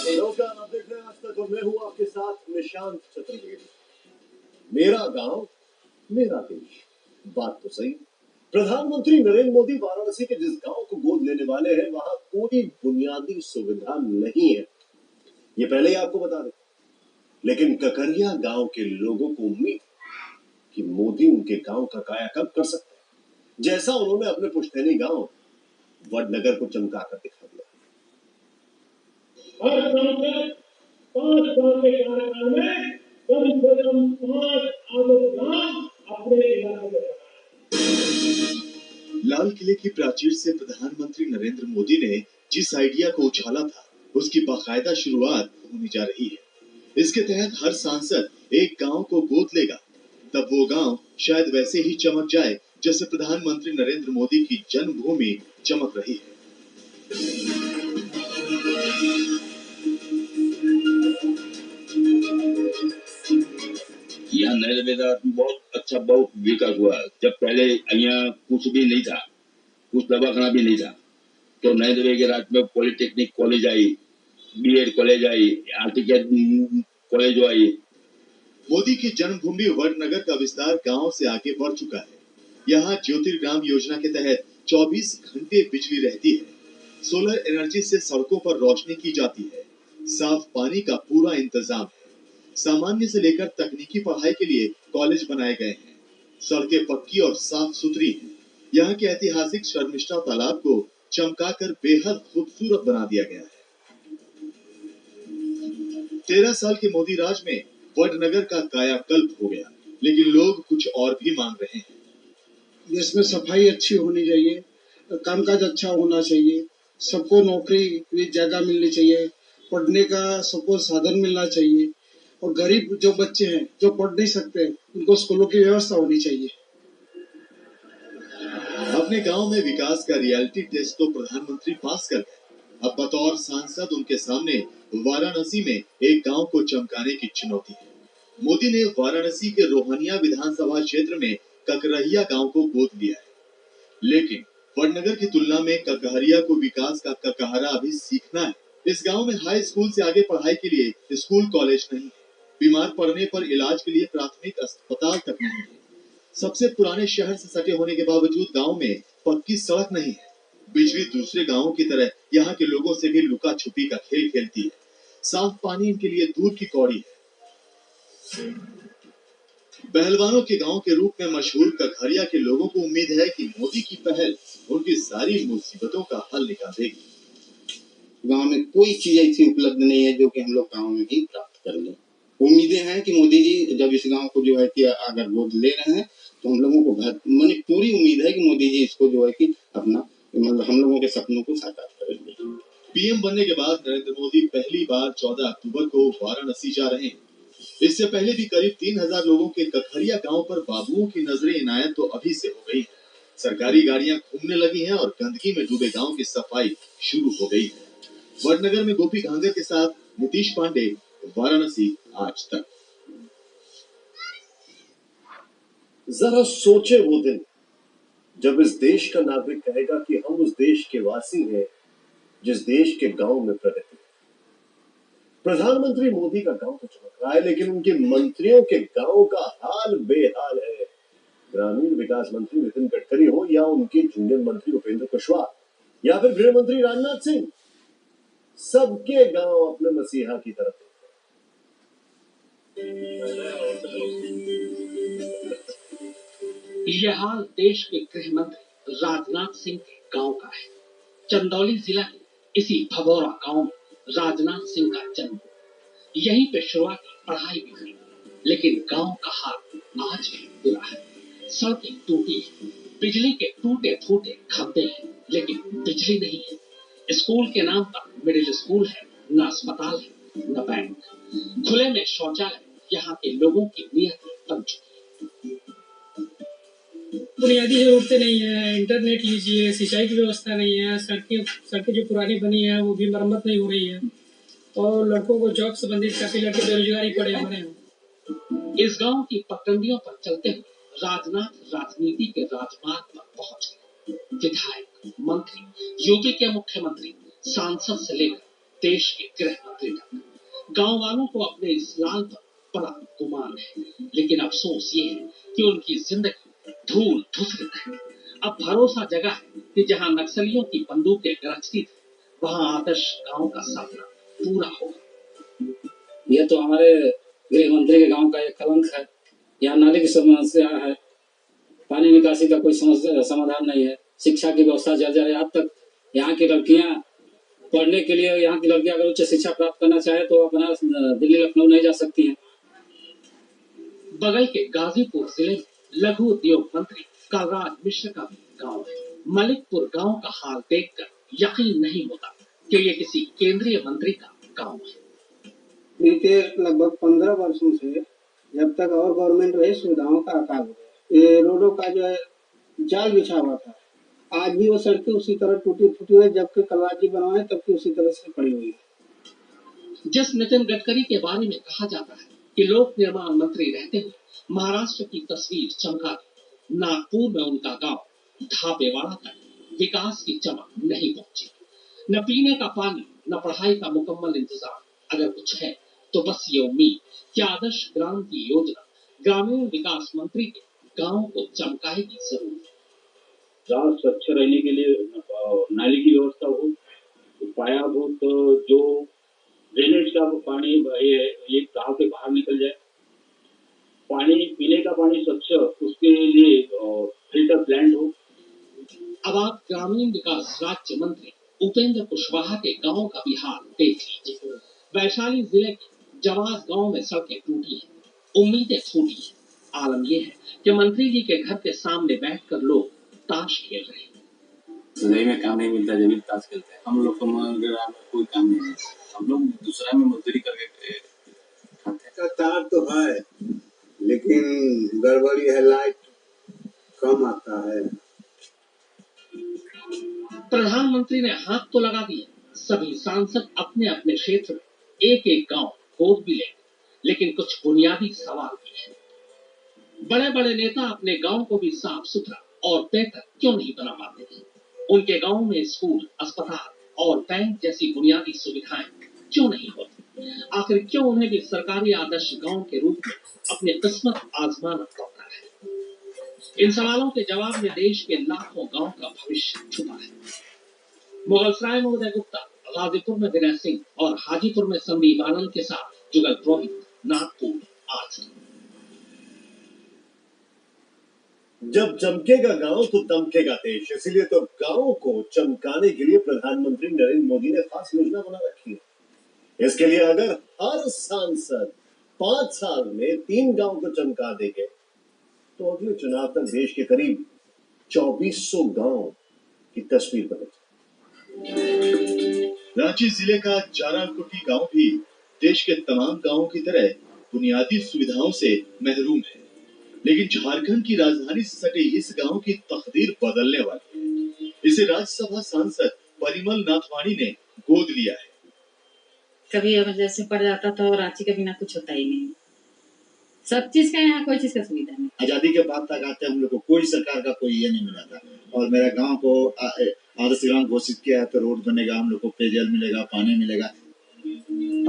नमस्कार, आप देख रहे हैं आज तक और मैं हूं आपके साथ निशांत चतुर्वेदी। मेरा गांव मेरा देश, बात तो सही। प्रधानमंत्री नरेंद्र मोदी वाराणसी के जिस गांव को गोद लेने वाले हैं वहां कोई बुनियादी सुविधा नहीं है, ये पहले ही आपको बता दें। लेकिन ककरिया गांव के लोगों को उम्मीद कि मोदी उनके गांव का कायाकल्प कर सकते हैं, जैसा उन्होंने अपने पुश्तैनी गांव वडनगर को चमकाकर दिखा दिया। हर सांसद 5 साल के कार्यकाल में कम से कम 5 आदर्श गांव अपने इलाके में बनाए। लाल किले की प्राचीर से प्रधानमंत्री नरेंद्र मोदी ने जिस आइडिया को उछाला था उसकी बाकायदा शुरुआत होने जा रही है। इसके तहत हर सांसद एक गांव को गोद लेगा, तब वो गांव शायद वैसे ही चमक जाए जैसे प्रधानमंत्री नरेंद्र मोदी की जन्मभूमि चमक रही है। यहाँ नरेंद्र बहुत अच्छा बहुत विकास हुआ। जब पहले यहाँ कुछ भी नहीं था, कुछ दवाखाना भी नहीं था, तो नरेंद्र के राज में पॉलिटेक्निक कॉलेज आई, बीएड कॉलेज आई, आर्टिकल कॉलेज आई। मोदी की जन्मभूमि वडनगर का विस्तार गांव से आगे बढ़ चुका है। यहाँ ज्योतिर्ग्राम योजना के तहत 24 घंटे बिजली रहती है। सोलर एनर्जी से सड़कों पर रोशनी की जाती है। साफ पानी का पूरा इंतजाम है। सामान्य से लेकर तकनीकी पढ़ाई के लिए कॉलेज बनाए गए हैं। सड़कें पक्की और साफ सुथरी हैं। यहाँ के ऐतिहासिक शर्मिष्ठा तालाब को चमकाकर बेहद खूबसूरत बना दिया गया है। 13 साल के मोदी राज में वडनगर का कायाकल्प हो गया, लेकिन लोग कुछ और भी मांग रहे हैं। देश में सफाई अच्छी होनी चाहिए, कामकाज अच्छा होना चाहिए, सबको नौकरी भी ज्यादा मिलनी चाहिए, पढ़ने का सबको साधन मिलना चाहिए और गरीब जो बच्चे हैं जो पढ़ नहीं सकते उनको स्कूलों की व्यवस्था होनी चाहिए। अपने गांव में विकास का रियलिटी टेस्ट तो प्रधानमंत्री पास कर गए। अब बतौर सांसद उनके सामने वाराणसी में एक गांव को चमकाने की चुनौती है। मोदी ने वाराणसी के रोहनिया विधानसभा क्षेत्र में ककरहिया गांव को गोद लिया है, लेकिन वडनगर की तुलना में ककहरिया को विकास का ककहरा अभी सीखना है। इस गांव में हाई स्कूल से आगे पढ़ाई के लिए स्कूल कॉलेज नहीं है। बीमार पड़ने पर इलाज के लिए प्राथमिक अस्पताल तक नहीं है। सबसे पुराने शहर से सटे होने के बावजूद गांव में पक्की सड़क नहीं है। बिजली दूसरे गांवों की तरह यहाँ के लोगों से भी लुका छुपी का खेल खेलती है। साफ पानी इनके लिए दूर की कौड़ी है। पहलवानों के गांव के रूप में मशहूर ककहरिया के लोगों को उम्मीद है कि मोदी की पहल उनकी सारी मुसीबतों का हल निकाल देगी। गांव में कोई चीज ऐसी उपलब्ध नहीं है जो कि हम लोग गांव में ही प्राप्त कर लें। उम्मीदें हैं कि मोदी जी जब इस गांव को जो है कि अगर गोद ले रहे हैं तो हम लोगों को माने पूरी उम्मीद है कि मोदी जी इसको जो है कि अपना मतलब हम लोगों के सपनों को साकार करेंगे। पीएम बनने के बाद नरेंद्र मोदी पहली बार 14 अक्टूबर को वाराणसी जा रहे हैं। इससे पहले भी करीब 3000 लोगों के ककहरिया गांव पर बाबुओं की नजरें इनायत तो अभी से हो गई है। सरकारी गाड़ियां घूमने लगी हैं और गंदगी में डूबे गांव की सफाई शुरू हो गई है। वडनगर में गोपी घांगर के साथ नीतीश पांडे, वाराणसी आज तक। जरा सोचे वो दिन जब इस देश का नागरिक कहेगा कि हम उस देश के वासी हैं जिस देश के गांव में प्रगति। प्रधानमंत्री मोदी का गांव तो चमक रहा है, लेकिन उनके मंत्रियों के गांव का हाल बेहाल है। ग्रामीण विकास मंत्री नितिन गडकरी हो या उनके जूनियर मंत्री उपेंद्र कुशवाहा या फिर गृह मंत्री राजनाथ सिंह, सबके गांव अपने मसीहा की तरफ हैं। यह हाल देश के गृह मंत्री राजनाथ सिंह के गांव का है। चंदौली जिला के इसी भगौरा गांव में राजनाथ सिंह का जन्म हुआ। यहीं पे शुरुआती पढ़ाई भी हुई, लेकिन गांव का हाल आज भी बुरा है। सड़कें टूटी हैं, बिजली के टूटे फूटे खंभे हैं, लेकिन बिजली नहीं है। स्कूल के नाम पर मिडिल स्कूल है, न अस्पताल है, न बैंक। खुले में शौचालय यहाँ के लोगों की नियत बन चुकी है। बुनियादी जरूरतें नहीं है, इंटरनेट लीजिए, सिंचाई की व्यवस्था नहीं है, सड़कें जो पुरानी बनी है वो भी मरम्मत नहीं हो रही है और लड़कों को जॉब संबंधित काफी लड़के बेरोजगारी पड़े हमारे यहाँ। इस गांव की पगडंडियों पर चलते हुए राजनाथ राजनीति के राजमार्ग पर पहुंच गए। विधायक, मंत्री, यूपी के मुख्यमंत्री, सांसद से लेकर देश के गृह मंत्री तक। गांव वालों को अपने इस लाल पर बड़ा गुमान है, लेकिन अफसोस ये है कि उनकी जिंदगी धूल धूसरित है। अब भरोसा जगा है कि जहां नक्सलियों की बंदूकें गरजती थी, वहां आदर्श गांव का सपना पूरा होगा। यह तो हमारे गृह मंत्री के गांव का एक कलंक है। यहाँ नाली की समस्या है, पानी निकासी का कोई समाधान नहीं है, शिक्षा की व्यवस्था जर्जर है। अब तक यहाँ की लड़कियां पढ़ने के लिए, यहाँ की लड़कियां अगर उच्च शिक्षा प्राप्त करना चाहे तो अपना दिल्ली लखनऊ नहीं जा सकती हैं। बगल के गाजीपुर जिले में लघु उद्योग मंत्री कलराज मिश्र का भी गांव है। मलिकपुर गांव का हाल देखकर यकीन नहीं होता कि ये किसी केंद्रीय मंत्री का गांव है। बीते लगभग 15 वर्षों से जब तक और गवर्नमेंट रही, सुविधाओं का अकाल हो गया। ये रोडों का जो है जाल बिछा हुआ था, आज भी वो सड़कें उसी तरह टूटी फूटी हुई, जबकि कलराज जी बनवाए तब की उसी तरह से पड़ी हुई है। जिस नितिन गडकरी के बारे में कहा जाता है कि लोक निर्माण मंत्री रहते हुए महाराष्ट्र की तस्वीर चमका दी, नागपुर में उनका गांव धापेवाड़ा तक विकास की चमक नहीं पहुंची। न पीने का पानी, न पढ़ाई का मुकम्मल इंतजाम। अगर कुछ है तो बस ये उम्मीद कि आदर्श ग्राम की योजना ग्रामीण विकास मंत्री के गांव को चमकाएगी जरूर। गांव स्वच्छ रहने के लिए नाली की व्यवस्था हो, पायाभूत जो ड्रेनेज का पानी ये गांव के बाहर निकल जाए, पानी पीने का पानी स्वच्छ, उसके लिए फिल्टर प्लांट हो। अब आप ग्रामीण विकास राज्य मंत्री उपेंद्र कुशवाहा के गांव का भी हाल देख लीजिए। वैशाली जिले के जवास गांव में सड़कें टूटी हैं, उम्मीदें फूटी हैं। आलम यह है कि मंत्री जी के घर के सामने बैठकर लोग ताश खेल रहे हैं। जिंदगी में काम नहीं मिलता जब भी ताश खेलते हैं। हम लोग को ग्राम में कोई काम नहीं है, हम लोग दूसरा में मजदूरी करके खाते हैं। तार तो है, लेकिन गड़बड़ी है, लाइट कम आता है। प्रधानमंत्री ने हाथ तो लगा दिए, सभी सांसद अपने अपने क्षेत्र में एक एक गांव गोद भी लेंगे, लेकिन कुछ बुनियादी सवाल भी हैं। बड़े बड़े नेता अपने गांव को भी साफ सुथरा और बेहतर क्यों नहीं बना पाते हैं? उनके गांव में स्कूल, अस्पताल और बैंक जैसी बुनियादी सुविधाएं क्यों नहीं होती? आखिर क्यों उन्हें भी सरकारी आदर्श गांव के रूप में अपनी किस्मत आजमाना पड़ता है? इन सवालों के जवाब में देश के लाखों गांव का भविष्य छुपा है। मुगलसराय में उदय गुप्ता, गाजीपुर में विनय सिंह और हाजीपुर में संदीप आनंद के साथ जुगल पुरोहित, नागपुर आज। जब चमकेगा गांव तो दमकेगा देश, इसीलिए तो गांव को चमकाने के लिए प्रधानमंत्री नरेंद्र मोदी ने खास योजना बना रखी है। इसके लिए अगर हर सांसद 5 साल में 3 गांव को चमका देंगे तो अगले चुनाव तक देश के करीब 2400 गांव की तस्वीर बदलेगी। रांची जिले का जाराकुटी गांव भी देश के तमाम गांवों की तरह बुनियादी सुविधाओं से महरूम है, लेकिन झारखंड की राजधानी से सटे इस गांव की तकदीर बदलने वाली है। इसे राज्यसभा सांसद परिमल नाथवाणी ने गोद लिया है। कभी इमरजेंसी पड़ जाता तो रांची के बिना कुछ होता ही नहीं। सब चीज का यहाँ कोई चीज का सुविधा नहीं। आजादी के बाद तक आते हम लोग को कोई सरकार का कोई ये नहीं मिला था, और मेरा गांव को आदर्श ग्राम घोषित किया है तो रोड बनेगा, हम लोग को पेयजल मिलेगा, पानी मिलेगा।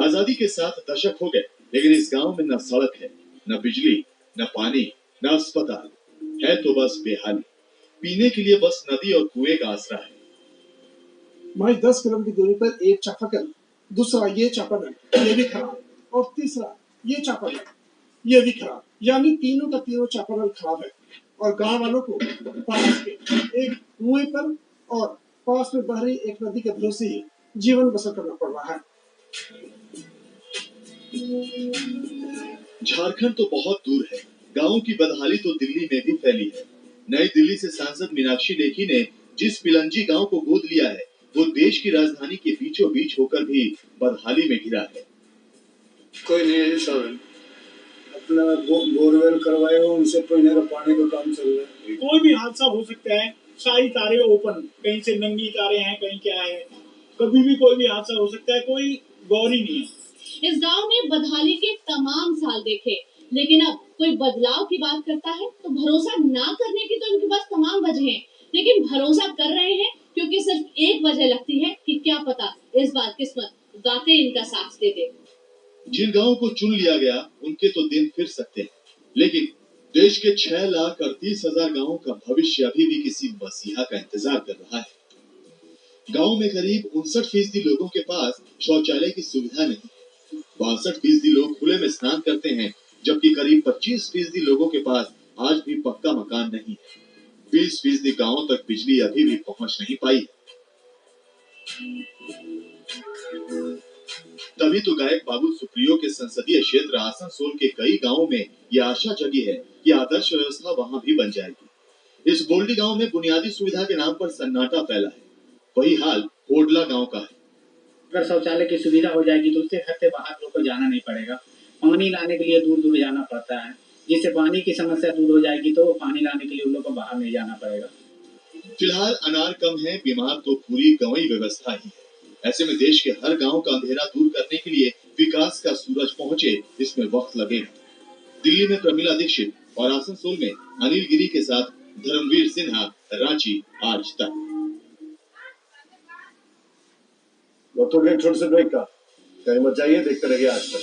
आजादी के 7 दशक हो गए, लेकिन इस गांव में न सड़क है, न बिजली, न पानी, न अस्पताल है, तो बस बेहाली। पीने के लिए बस नदी और कुएं का आसरा है। महज 10 किलोमीटर की दूरी पर एक चापाकल, दूसरा ये चापाकल, ये भी खराब, और तीसरा ये चापाकल, ये भी खराब। यानी तीनों का तीनों चापाकल खराब है, और गांव वालों को पास के एक कुएं पर और पास में बह रही एक नदी के भरोसे ही जीवन बसर करना पड़ रहा है। झारखंड तो बहुत दूर है, गांवों की बदहाली तो दिल्ली में भी फैली है। नई दिल्ली से सांसद मीनाक्षी लेखी ने जिस पिलंजी गांव को गोद लिया है, वो देश की राजधानी के बीचों बीच होकर भी बदहाली में घिरा है। कोई नहीं है सर, अपना बोरवेल करवाए हो, उनसे पीने का पानी का काम चल रहा है। कोई भी हादसा हो सकता है, सारी तारे ओपन, कहीं से नंगी तारे हैं, कहीं क्या है, कभी भी कोई भी हादसा हो सकता है, कोई गौर ही नहीं है। इस गांव ने बदहाली के तमाम साल देखे, लेकिन अब कोई बदलाव की बात करता है तो भरोसा ना करने की तो इनके पास तमाम वजह हैं, लेकिन भरोसा कर रहे हैं क्योंकि सिर्फ एक वजह लगती है कि क्या पता इस बार किस्मत वाकई इनका साथ दे दे। जिन गांवों को चुन लिया गया उनके तो दिन फिर सकते हैं, लेकिन देश के 6,38,000 गांवों का भविष्य अभी भी किसी मसीहा का इंतजार कर रहा है। गांव में करीब 59% लोगों के पास शौचालय की सुविधा नहीं। 62% लोग खुले में स्नान करते हैं, जबकि करीब 25% लोगों के पास आज भी पक्का मकान नहीं है। 20% गांवों तक बिजली अभी भी पहुंच नहीं पाई। तभी तो गायक बाबुल सुप्रियो के संसदीय क्षेत्र आसनसोल के कई गांवों में यह आशा जगी है कि आदर्श व्यवस्था वहां भी बन जाएगी। इस बोल्डी गांव में बुनियादी सुविधा के नाम पर सन्नाटा फैला है। वही हाल होडला गांव का है। अगर शौचालय की सुविधा हो जाएगी तो उससे घर से बाहर लोग को जाना नहीं पड़ेगा। पानी लाने के लिए दूर दूर जाना पड़ता है, जिससे पानी की समस्या दूर हो जाएगी तो पानी लाने के लिए उन लोग को बाहर नहीं जाना पड़ेगा। फिलहाल अनार कम है, बीमार तो पूरी गंवई व्यवस्था ही है। ऐसे में देश के हर गांव का अंधेरा दूर करने के लिए विकास का सूरज पहुंचे, इसमें वक्त लगेगा। दिल्ली में प्रमिला दीक्षित और आसनसोल में अनिल गिरी के साथ धर्मवीर सिन्हा, रांची आज तक। वक्त हो गया छोटे से ब्रेक का, कहीं मत जाइए, देखते रहिए आज तक।